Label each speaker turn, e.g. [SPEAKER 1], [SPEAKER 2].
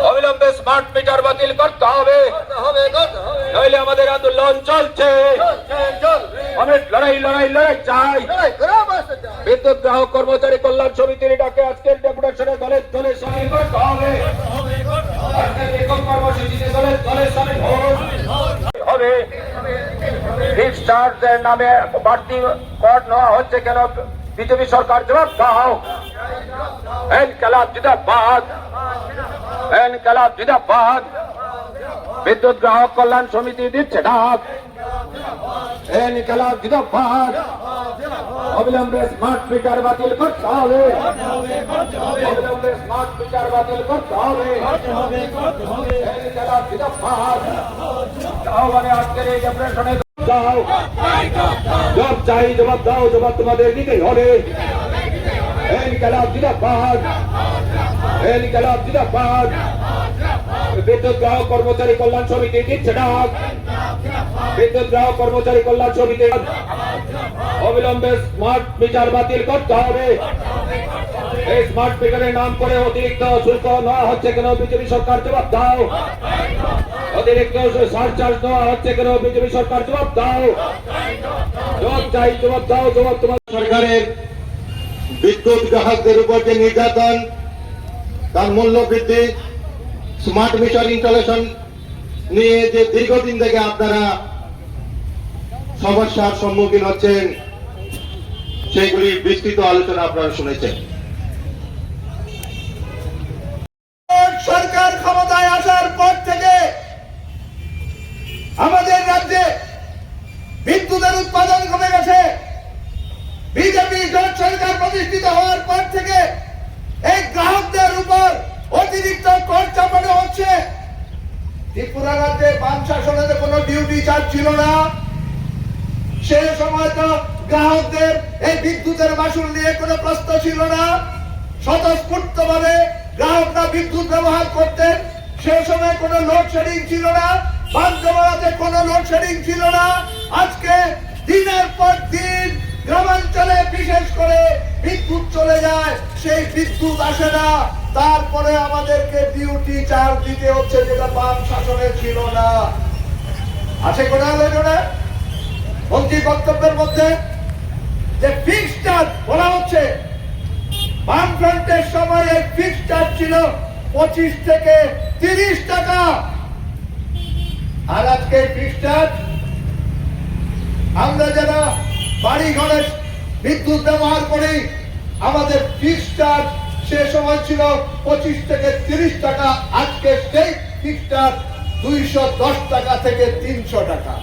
[SPEAKER 1] অবিলম্বে smart meter বাতিল করতে হবে, নইলে আমাদের আন্দোলন চলছে। আমরা লড়াই লড়াই লড়াই চাই। বিদ্যুৎ গ্রাহক কর্মচারী কল্যাণ সমিতির ডাকে আজকের ডেপুটেশনে দলে দলে সামিল করতে হবে। আজকের বিক্ষোভ কর্মসূচিতে দলে দলে সামিল হবে। ডিসচার্জের নামে বাড়তি কর নেওয়া হচ্ছে কেন? বিজেপি সরকার জবাব দাও। ইনকিলাব জিন্দাবাদ, ইনকিলাব জিন্দাবাদ। বিদ্যুৎ গ্রাহক কল্যাণ সমিতি দিচ্ছে ডাক। ইনকিলাব জিন্দাবাদ। অবিলম্বে স্মার্ট মিটার বাতিল করতে হবে, অবিলম্বে স্মার্ট মিটার বাতিল করতে হবে। ইনকিলাব জিন্দাবাদ। আহ্বানে আজকের এই ডেপুটেশনে দাও, জবাব চাই, জবাব দাও, জবাব তোমাদের দিতেই হবে। ইনকিলাব জিন্দাবাদ, ইনকিলাব জিন্দাবাদ। বিদ্যুৎ গ্রাহক কর্মচারী কল্যাণ সমিতি দিচ্ছে ডাক। বিদ্যুৎ গ্রাহক কর্মচারী কল্যাণ সমিতি অবিলম্বে স্মার্ট মিটার বাতিল করতে হবে। এই স্মার্ট মিটারের নাম করে অতিরিক্ত শুল্ক নেওয়া হচ্ছে কেন? বিজেপি সরকার জবাব দাও। অতিরিক্ত সারচার্জ নেওয়া হচ্ছে কেন? বিজেপি সরকার জবাব দাও। জবাব চাই, জবাব দাও, জবাব তোমার।
[SPEAKER 2] সরকারের বিদ্যুৎ গ্রাহকদের উপর যে নির্যাতন, তার মূল্য বৃদ্ধি, স্মার্ট মিটার ইনস্টলেশন নিয়ে যে দীর্ঘদিন থেকে আপনারা সমস্যার সম্মুখীন হচ্ছেন, সেগুলি বিস্তৃত আলোচনা আপনারা শুনেছেন।
[SPEAKER 3] সরকার ক্ষমতায় আসার পর থেকে আমাদের রাজ্যে বিদ্যুতের উৎপাদন কমে গেছে। বিজেপি জোট সরকার প্রতিষ্ঠিত হওয়ার পর থেকে এই গ্রাহকদের উপর অতিরিক্ত কর চাপানো হচ্ছে। ত্রিপুরা রাজ্যে বাম শাসনে কোনো ডিউটি চার্জ ছিল না। সে সময় তো গ্রাহকদের এই বিদ্যুতের মাসুল নিয়ে কোনো প্রশ্ন ছিল না। স্বতঃস্ফূর্ত ভাবে গ্রাহকরা বিদ্যুৎ ব্যবহার করতেন। সে সময় কোনো লোডশেডিং ছিল না, বান্ধবাতে কোনো লোডশেডিং ছিল না। আজকে দিনের পর দিন গ্রামাঞ্চলে বিশেষ করে বিদ্যুৎ চলে যায়, সেই বিদ্যুৎ আসে না। তারপরে আমাদেরকে ডিউটি চার্জ দিতে হচ্ছে, যেটা বাম শাসনে ছিল না। আছে কোন আলোচনা মন্ত্রী বক্তব্যের মধ্যে যে ফিক্সড চার্জ বলা হচ্ছে? বামফ্রন্টের সময় এই ফিক্সড চার্জ ছিল 25 থেকে 30 টাকা। আর আজকে ফিক্সড চার্জ, আমরা যারা বাড়ি ঘরে বিদ্যুৎ ব্যবহার করি, আমাদের ফিক্সড চার্জ সে সময় ছিল 25 থেকে 30 টাকা। আজকে সেই ফিক্সড চার্জ 210 টাকা থেকে 300 টাকা।